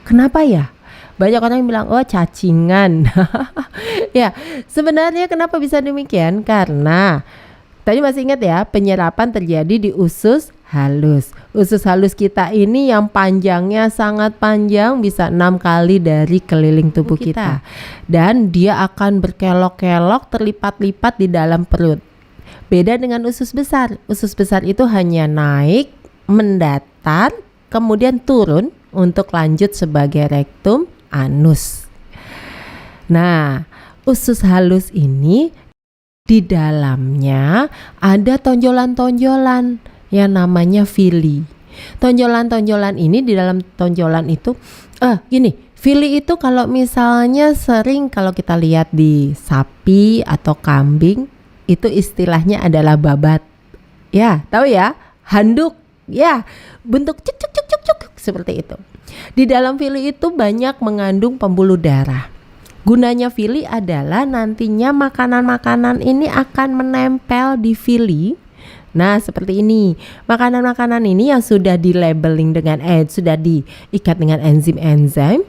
Kenapa ya? Banyak orang yang bilang, oh cacingan. Ya, sebenarnya kenapa bisa demikian? Karena tadi masih ingat ya, penyerapan terjadi di usus halus. Usus halus kita ini yang panjangnya sangat panjang, bisa 6 kali dari keliling tubuh kita. Dan dia akan berkelok-kelok, terlipat-lipat di dalam perut. Beda dengan usus besar. Usus besar itu hanya naik, mendatar, kemudian turun untuk lanjut sebagai rektum, anus. Nah, usus halus ini di dalamnya ada tonjolan-tonjolan yang namanya villi. Tonjolan-tonjolan ini di dalam tonjolan itu gini, villi itu kalau misalnya sering kalau kita lihat di sapi atau kambing itu istilahnya adalah babat. Ya, tahu ya? Handuk. Ya, bentuk cuk seperti itu. Di dalam villi itu banyak mengandung pembuluh darah. Gunanya villi adalah nantinya makanan-makanan ini akan menempel di villi. Nah, seperti ini. Makanan-makanan ini yang sudah di labeling dengan sudah diikat dengan enzim-enzim.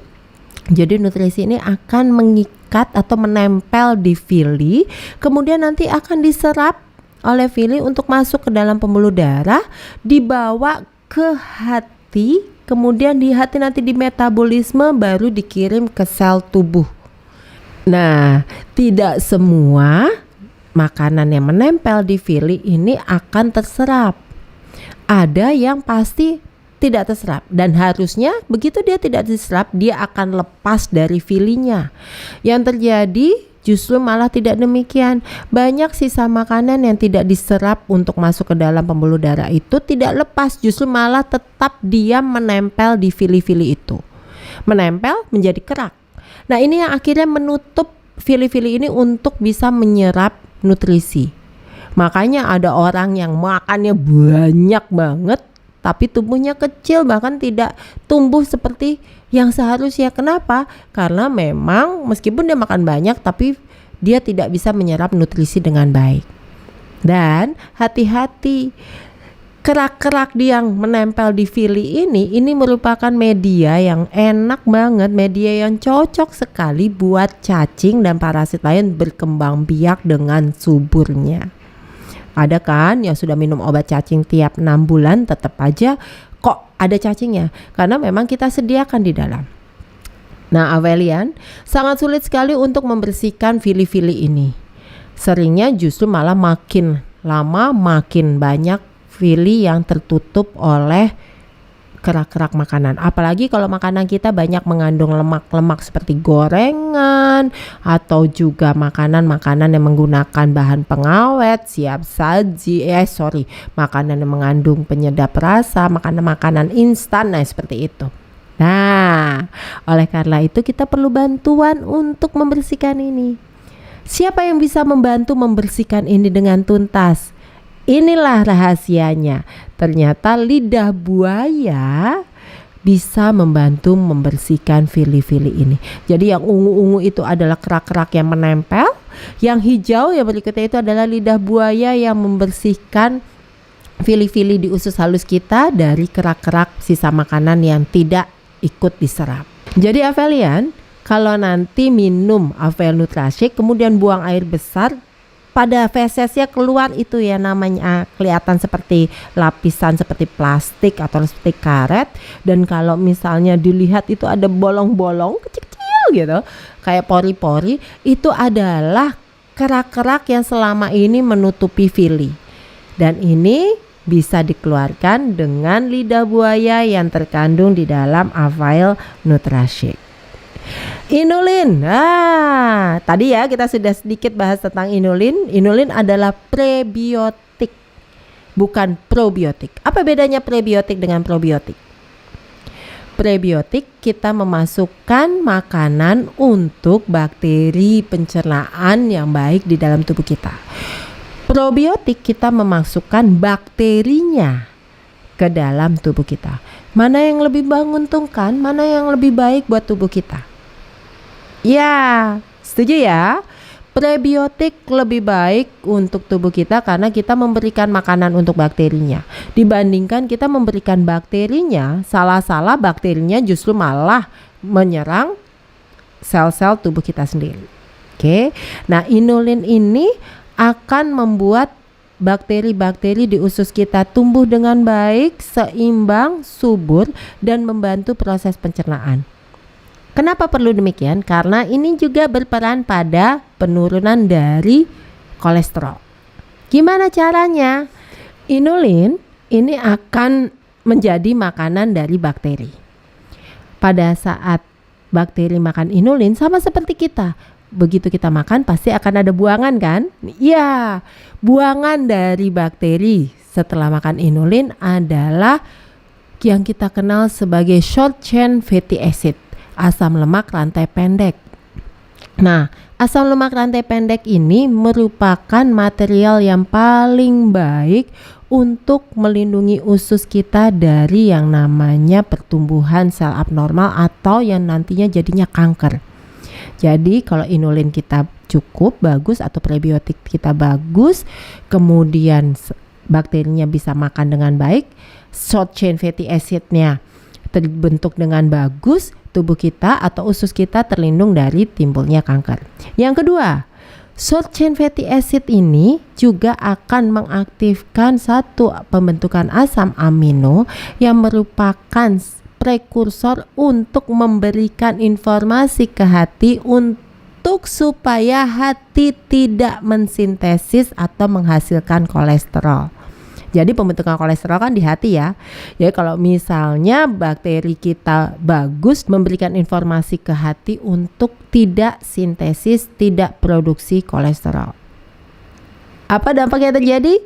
Jadi nutrisi ini akan mengikat atau menempel di villi, kemudian nanti akan diserap oleh villi untuk masuk ke dalam pembuluh darah, dibawa ke hati, kemudian di hati nanti dimetabolisme baru dikirim ke sel tubuh. Nah, tidak semua makanan yang menempel di villi ini akan terserap. Ada yang pasti tidak terserap, dan harusnya begitu dia tidak diserap, dia akan lepas dari villinya. Yang terjadi justru malah tidak demikian. Banyak sisa makanan yang tidak diserap untuk masuk ke dalam pembuluh darah itu tidak lepas, justru malah tetap dia menempel di villi-villi itu. Menempel menjadi kerak. Nah, ini yang akhirnya menutup villi-villi ini untuk bisa menyerap nutrisi. Makanya ada orang yang makannya banyak banget tapi tubuhnya kecil, bahkan tidak tumbuh seperti yang seharusnya. Kenapa? Karena memang meskipun dia makan banyak tapi dia tidak bisa menyerap nutrisi dengan baik. Dan hati-hati, kerak-kerak yang menempel di villi ini merupakan media yang enak banget, media yang cocok sekali buat cacing dan parasit lain berkembang biak dengan suburnya. Ada kan yang sudah minum obat cacing tiap 6 bulan tetap aja kok ada cacingnya, karena memang kita sediakan di dalam. Nah, Avelian, sangat sulit sekali untuk membersihkan villi-villi ini. Seringnya justru malah makin lama makin banyak villi yang tertutup oleh kerak-kerak makanan. Apalagi kalau makanan kita banyak mengandung lemak-lemak seperti gorengan atau juga makanan-makanan yang menggunakan bahan pengawet, siap saji, makanan yang mengandung penyedap rasa, makanan-makanan instan, nah seperti itu. Nah, oleh karena itu kita perlu bantuan untuk membersihkan ini. Siapa yang bisa membantu membersihkan ini dengan tuntas? Inilah rahasianya. Ternyata lidah buaya bisa membantu membersihkan villi-villi ini. Jadi yang ungu-ungu itu adalah kerak-kerak yang menempel. Yang hijau yang berikutnya itu adalah lidah buaya yang membersihkan villi-villi di usus halus kita dari kerak-kerak sisa makanan yang tidak ikut diserap. Jadi Avelian, kalau nanti minum Avel Nutrashake kemudian buang air besar, pada fesesnya keluar itu ya namanya kelihatan seperti lapisan seperti plastik atau seperti karet, dan kalau misalnya dilihat itu ada bolong-bolong kecil-kecil gitu kayak pori-pori, itu adalah kerak-kerak yang selama ini menutupi villi, dan ini bisa dikeluarkan dengan lidah buaya yang terkandung di dalam Avel Nutrashake. Inulin, tadi ya kita sudah sedikit bahas tentang inulin. Inulin adalah prebiotik, bukan probiotik. Apa bedanya prebiotik dengan probiotik? Prebiotik kita memasukkan makanan untuk bakteri pencernaan yang baik di dalam tubuh kita. Probiotik kita memasukkan bakterinya ke dalam tubuh kita. Mana yang lebih menguntungkan, mana yang lebih baik buat tubuh kita? Ya, setuju ya. Prebiotik lebih baik untuk tubuh kita karena kita memberikan makanan untuk bakterinya. Dibandingkan kita memberikan bakterinya, salah-salah bakterinya justru malah menyerang sel-sel tubuh kita sendiri. Oke. Nah, inulin ini akan membuat bakteri-bakteri di usus kita tumbuh dengan baik, seimbang, subur, dan membantu proses pencernaan. Kenapa perlu demikian? Karena ini juga berperan pada penurunan dari kolesterol. Gimana caranya? Inulin ini akan menjadi makanan dari bakteri. Pada saat bakteri makan inulin sama seperti kita. Begitu kita makan pasti akan ada buangan kan? Iya, buangan dari bakteri setelah makan inulin adalah yang kita kenal sebagai short chain fatty acid, asam lemak rantai pendek. Nah, asam lemak rantai pendek ini merupakan material yang paling baik untuk melindungi usus kita dari yang namanya pertumbuhan sel abnormal atau yang nantinya jadinya kanker. Jadi kalau inulin kita cukup bagus atau prebiotik kita bagus, kemudian bakterinya bisa makan dengan baik, short chain fatty acidnya terbentuk dengan bagus, tubuh kita atau usus kita terlindung dari timbulnya kanker. Yang kedua, short chain fatty acid ini juga akan mengaktifkan satu pembentukan asam amino yang merupakan prekursor untuk memberikan informasi ke hati untuk supaya hati tidak mensintesis atau menghasilkan kolesterol. Jadi pembentukan kolesterol kan di hati ya. Jadi kalau misalnya bakteri kita bagus memberikan informasi ke hati untuk tidak sintesis, tidak produksi kolesterol. Apa dampak yang terjadi?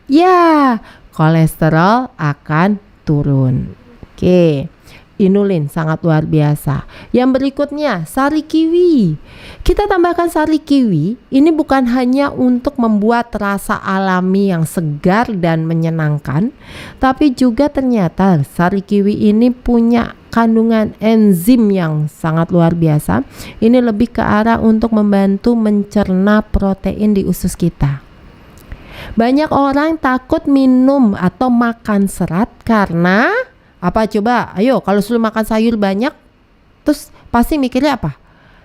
Ya, kolesterol akan turun. Oke, inulin sangat luar biasa. Yang berikutnya, sari kiwi. Kita tambahkan sari kiwi, ini bukan hanya untuk membuat rasa alami yang segar dan menyenangkan, tapi juga ternyata sari kiwi ini punya kandungan enzim yang sangat luar biasa. Ini lebih ke arah untuk membantu mencerna protein di usus kita. Banyak orang takut minum atau makan serat karena apa coba? Ayo, kalau suruh makan sayur banyak, terus pasti mikirnya apa?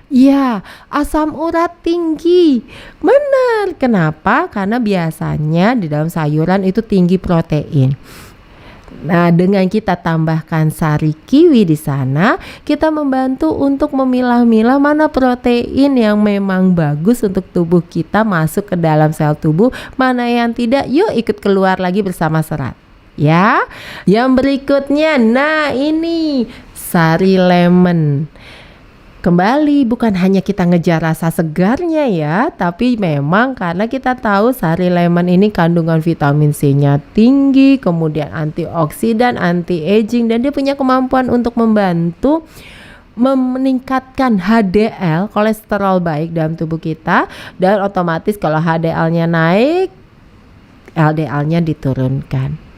Ya, asam urat tinggi. Benar. Kenapa? Karena biasanya di dalam sayuran itu tinggi protein. Nah, dengan kita tambahkan sari kiwi di sana, kita membantu untuk memilah-milah mana protein yang memang bagus untuk tubuh kita masuk ke dalam sel tubuh, mana yang tidak. Yuk ikut keluar lagi bersama serat. Ya, yang berikutnya, nah ini sari lemon. Kembali bukan hanya kita ngejar rasa segarnya ya, tapi memang karena kita tahu sari lemon ini kandungan vitamin C-nya tinggi, kemudian antioksidan, anti-aging, dan dia punya kemampuan untuk membantu meningkatkan HDL, kolesterol baik dalam tubuh kita, dan otomatis kalau HDL-nya naik, LDL-nya diturunkan.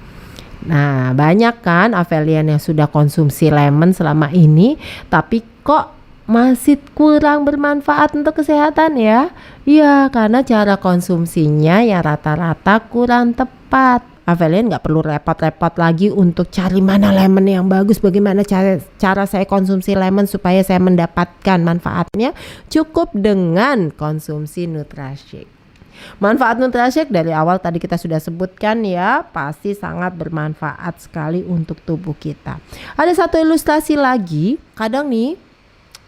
Nah, banyak kan Avelian yang sudah konsumsi lemon selama ini, tapi kok masih kurang bermanfaat untuk kesehatan ya? Iya, karena cara konsumsinya yang rata-rata kurang tepat. Avelian nggak perlu repot-repot lagi untuk cari mana lemon yang bagus, bagaimana cara saya konsumsi lemon supaya saya mendapatkan manfaatnya. Cukup dengan konsumsi NutraShake. Manfaat NutraShake dari awal tadi kita sudah sebutkan ya, pasti sangat bermanfaat sekali untuk tubuh kita. Ada satu ilustrasi lagi, kadang nih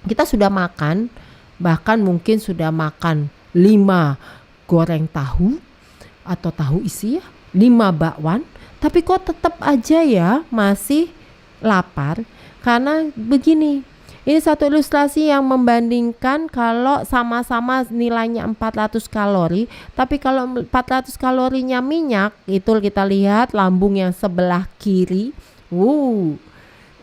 kita sudah makan, bahkan mungkin sudah makan 5 goreng tahu atau tahu isi ya, 5 bakwan, tapi kok tetap aja ya masih lapar. Karena begini, ini satu ilustrasi yang membandingkan kalau sama-sama nilainya 400 kalori, tapi kalau 400 kalorinya minyak, itu kita lihat lambung yang sebelah kiri,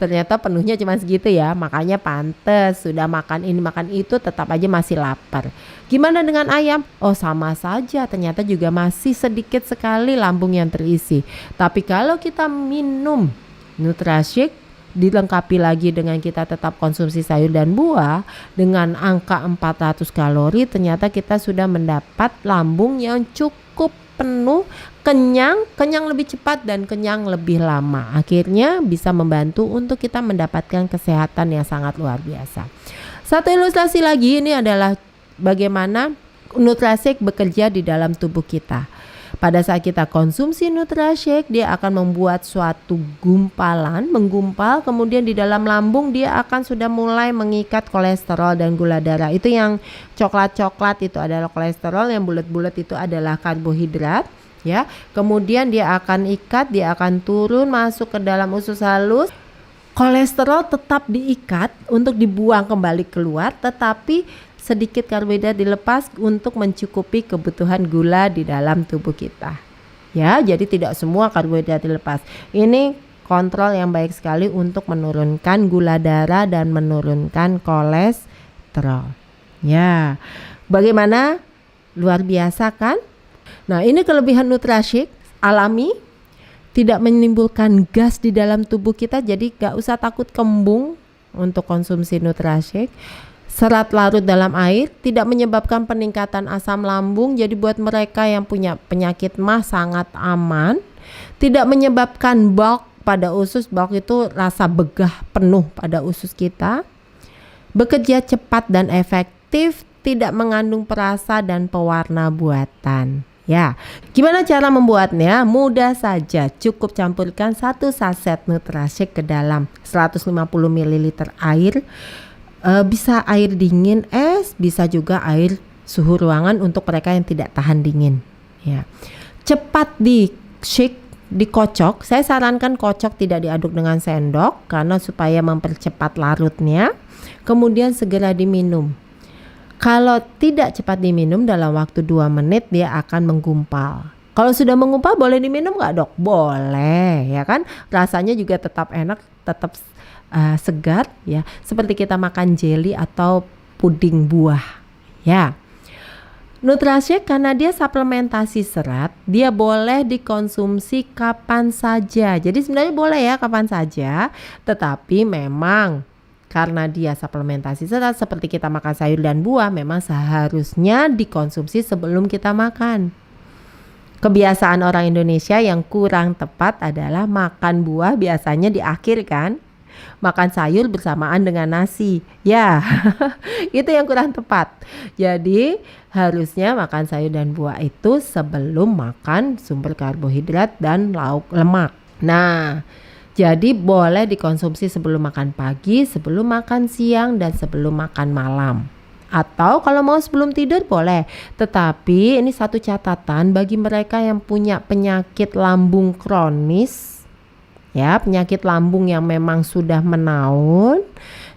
ternyata penuhnya cuma segitu ya, makanya pantes sudah makan ini makan itu tetap aja masih lapar. Gimana dengan ayam? Oh sama saja, ternyata juga masih sedikit sekali lambung yang terisi. Tapi kalau kita minum NutraShake, dilengkapi lagi dengan kita tetap konsumsi sayur dan buah dengan angka 400 kalori, ternyata kita sudah mendapat lambung yang cukup penuh, kenyang lebih cepat dan kenyang lebih lama. Akhirnya bisa membantu untuk kita mendapatkan kesehatan yang sangat luar biasa. Satu ilustrasi lagi ini adalah bagaimana NutraShake bekerja di dalam tubuh kita. Pada saat kita konsumsi NutraShake, dia akan membuat suatu gumpalan, menggumpal, kemudian di dalam lambung dia akan sudah mulai mengikat kolesterol dan gula darah. Itu yang coklat-coklat itu adalah kolesterol, yang bulat-bulat itu adalah karbohidrat, ya. Kemudian dia akan ikat, dia akan turun masuk ke dalam usus halus. Kolesterol tetap diikat untuk dibuang kembali keluar, tetapi sedikit karbohidrat dilepas untuk mencukupi kebutuhan gula di dalam tubuh kita. Ya, jadi tidak semua karbohidrat dilepas. Ini kontrol yang baik sekali untuk menurunkan gula darah dan menurunkan kolesterol. Ya, bagaimana? Luar biasa kan? Nah, ini kelebihan NutraShake alami, tidak menimbulkan gas di dalam tubuh kita, jadi gak usah takut kembung untuk konsumsi NutraShake. Serat larut dalam air tidak menyebabkan peningkatan asam lambung, jadi buat mereka yang punya penyakit MAS sangat aman. Tidak menyebabkan bulk pada usus, bulk itu rasa begah penuh pada usus kita. Bekerja cepat dan efektif, tidak mengandung perasa dan pewarna buatan. Ya, gimana cara membuatnya? Mudah saja, cukup campurkan 1 saset Nutrashake ke dalam 150 ml air. Bisa air dingin es, bisa juga air suhu ruangan untuk mereka yang tidak tahan dingin. Ya, cepat di shake, dikocok. Saya sarankan kocok, tidak diaduk dengan sendok karena supaya mempercepat larutnya. Kemudian segera diminum. Kalau tidak cepat diminum dalam waktu 2 menit dia akan menggumpal. Kalau sudah menggumpal boleh diminum nggak dok? Boleh ya kan, rasanya juga tetap enak, tetap segar ya, seperti kita makan jelly atau puding buah ya. Nutrashake karena dia suplementasi serat, dia boleh dikonsumsi kapan saja. Jadi sebenarnya boleh ya kapan saja, tetapi memang karena dia suplementasi serat seperti kita makan sayur dan buah, memang seharusnya dikonsumsi sebelum kita makan. Kebiasaan orang Indonesia yang kurang tepat adalah makan buah biasanya di akhir kan, makan sayur bersamaan dengan nasi. Ya, itu yang kurang tepat. Jadi harusnya makan sayur dan buah itu sebelum makan sumber karbohidrat dan lauk lemak. Nah, jadi boleh dikonsumsi sebelum makan pagi, sebelum makan siang, dan sebelum makan malam. Atau kalau mau sebelum tidur boleh. Tetapi ini satu catatan bagi mereka yang punya penyakit lambung kronis, ya, penyakit lambung yang memang sudah menaun,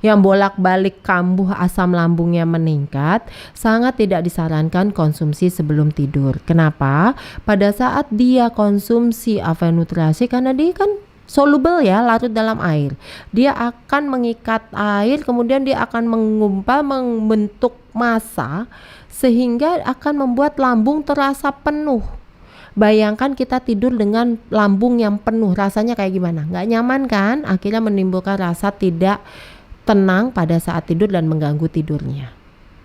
yang bolak-balik kambuh asam lambungnya meningkat, sangat tidak disarankan konsumsi sebelum tidur. Kenapa? Pada saat dia konsumsi AVA Nutrashake, karena dia kan soluble ya, larut dalam air, dia akan mengikat air, kemudian dia akan menggumpal, membentuk massa, sehingga akan membuat lambung terasa penuh. Bayangkan kita tidur dengan lambung yang penuh, rasanya kayak gimana? Nggak nyaman kan? Akhirnya menimbulkan rasa tidak tenang pada saat tidur dan mengganggu tidurnya.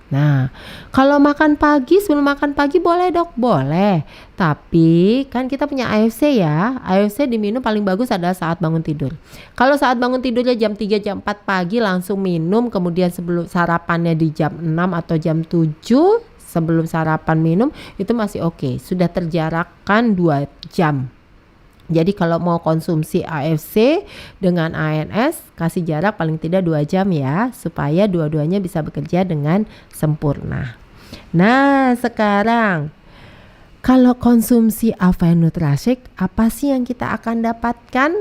Nah, kalau makan pagi, sebelum makan pagi boleh dok? Boleh. Tapi kan kita punya AFC ya. AFC diminum paling bagus adalah saat bangun tidur. Kalau saat bangun tidurnya jam 3, jam 4 pagi langsung minum, kemudian sebelum sarapannya di jam 6 atau jam 7, sebelum sarapan minum, itu masih oke. Sudah terjarakkan 2 jam. Jadi kalau mau konsumsi AFC dengan ANS, kasih jarak paling tidak 2 jam ya, supaya dua-duanya bisa bekerja dengan sempurna. Nah sekarang, kalau konsumsi AVA Nutrashake, apa sih yang kita akan dapatkan?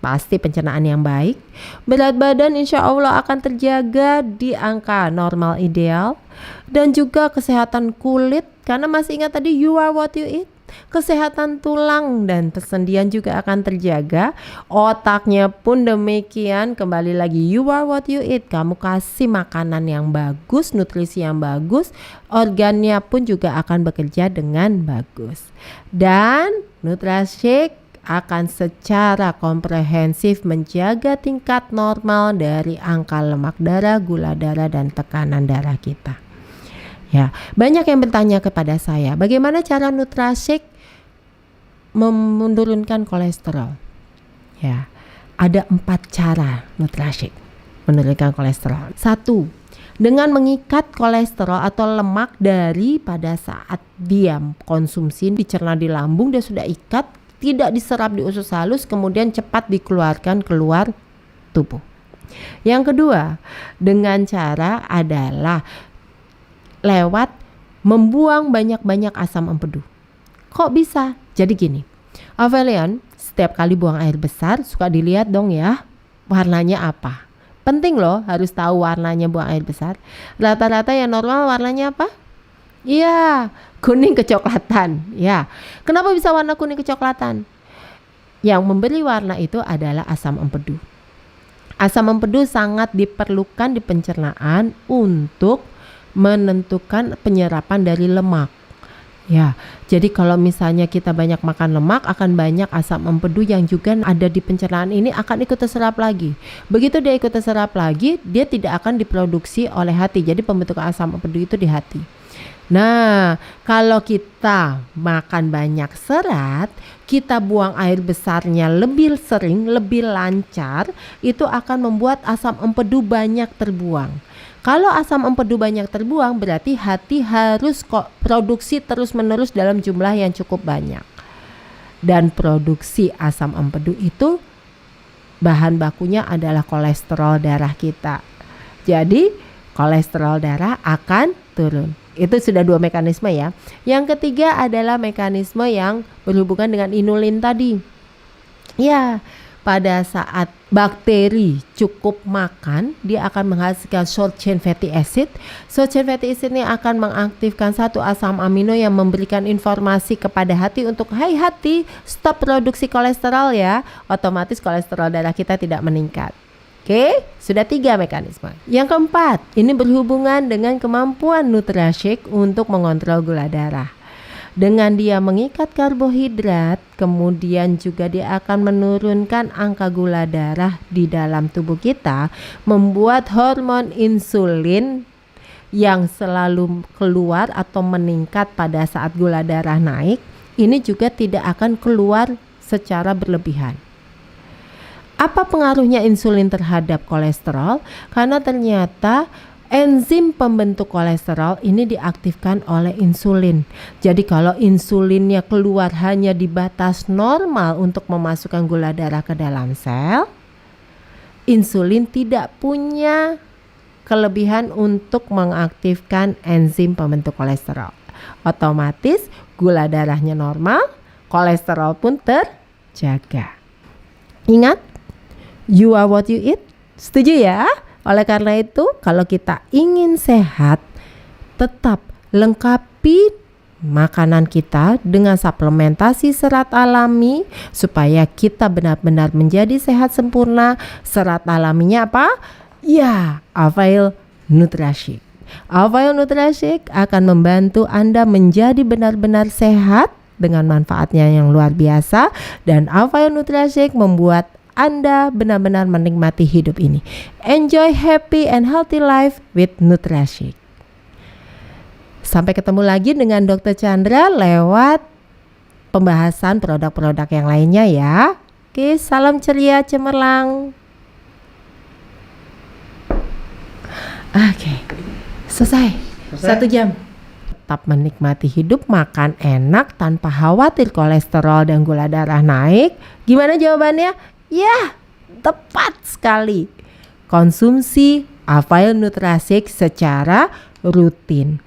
Pasti pencernaan yang baik, berat badan insya Allah akan terjaga di angka normal ideal, dan juga kesehatan kulit, karena masih ingat tadi you are what you eat. Kesehatan tulang dan persendian juga akan terjaga. Otaknya pun demikian, kembali lagi you are what you eat. Kamu kasih makanan yang bagus, nutrisi yang bagus, organnya pun juga akan bekerja dengan bagus. Dan Nutrashake akan secara komprehensif menjaga tingkat normal dari angka lemak darah, gula darah, dan tekanan darah kita. Ya, banyak yang bertanya kepada saya, bagaimana cara Nutrashake menurunkan kolesterol? Ya, ada 4 cara Nutrashake menurunkan kolesterol. 1, dengan mengikat kolesterol atau lemak dari pada saat dia konsumsi, dicerna di lambung, dia sudah ikat, tidak diserap di usus halus, kemudian cepat dikeluarkan keluar tubuh. Yang kedua, dengan cara adalah lewat membuang banyak-banyak asam empedu. Kok bisa? Jadi gini, Avelion setiap kali buang air besar suka dilihat dong ya, warnanya apa. Penting loh harus tahu warnanya buang air besar. Rata-rata yang normal warnanya apa? Iya, kuning kecoklatan. Ya, kenapa bisa warna kuning kecoklatan? Yang memberi warna itu adalah asam empedu. Asam empedu sangat diperlukan di pencernaan untuk menentukan penyerapan dari lemak. Ya, jadi kalau misalnya kita banyak makan lemak, akan banyak asam empedu yang juga ada di pencernaan ini akan ikut terserap lagi. Begitu dia ikut terserap lagi, dia tidak akan diproduksi oleh hati. Jadi pembentukan asam empedu itu di hati. Nah, kalau kita makan banyak serat, kita buang air besarnya lebih sering, lebih lancar, itu akan membuat asam empedu banyak terbuang. Kalau asam empedu banyak terbuang, berarti hati harus produksi terus-menerus dalam jumlah yang cukup banyak. Dan produksi asam empedu itu bahan bakunya adalah kolesterol darah kita. Jadi kolesterol darah akan turun. Itu sudah 2 mekanisme ya. Yang ketiga adalah mekanisme yang berhubungan dengan inulin tadi. Ya, pada saat bakteri cukup makan, dia akan menghasilkan short chain fatty acid. Short chain fatty acid ini akan mengaktifkan satu asam amino yang memberikan informasi kepada hati untuk, hai hati, stop produksi kolesterol ya. Otomatis kolesterol darah kita tidak meningkat. Oke, sudah 3 mekanisme. Yang keempat, ini berhubungan dengan kemampuan Nutrashake untuk mengontrol gula darah. Dengan dia mengikat karbohidrat, kemudian juga dia akan menurunkan angka gula darah di dalam tubuh kita, membuat hormon insulin yang selalu keluar atau meningkat pada saat gula darah naik, ini juga tidak akan keluar secara berlebihan. Apa pengaruhnya insulin terhadap kolesterol? Karena ternyata enzim pembentuk kolesterol ini diaktifkan oleh insulin. Jadi kalau insulinnya keluar hanya di batas normal untuk memasukkan gula darah ke dalam sel, insulin tidak punya kelebihan untuk mengaktifkan enzim pembentuk kolesterol. Otomatis gula darahnya normal, kolesterol pun terjaga. Ingat, you are what you eat. Setuju ya? Oleh karena itu, kalau kita ingin sehat, tetap lengkapi makanan kita dengan suplementasi serat alami supaya kita benar-benar menjadi sehat sempurna. Serat alaminya apa? Ya, Avail Nutrashake. Avail Nutrashake akan membantu Anda menjadi benar-benar sehat dengan manfaatnya yang luar biasa, dan Avail Nutrashake membuat Anda benar-benar menikmati hidup ini. Enjoy happy and healthy life with Nutrashake. Sampai ketemu lagi dengan Dr. Chandra lewat pembahasan produk-produk yang lainnya ya. Oke, salam ceria cemerlang. Oke, selesai. 1 jam. Tetap menikmati hidup, makan enak tanpa khawatir kolesterol dan gula darah naik. Gimana jawabannya? Ya, tepat sekali. Konsumsi Avail Nutrashake secara rutin.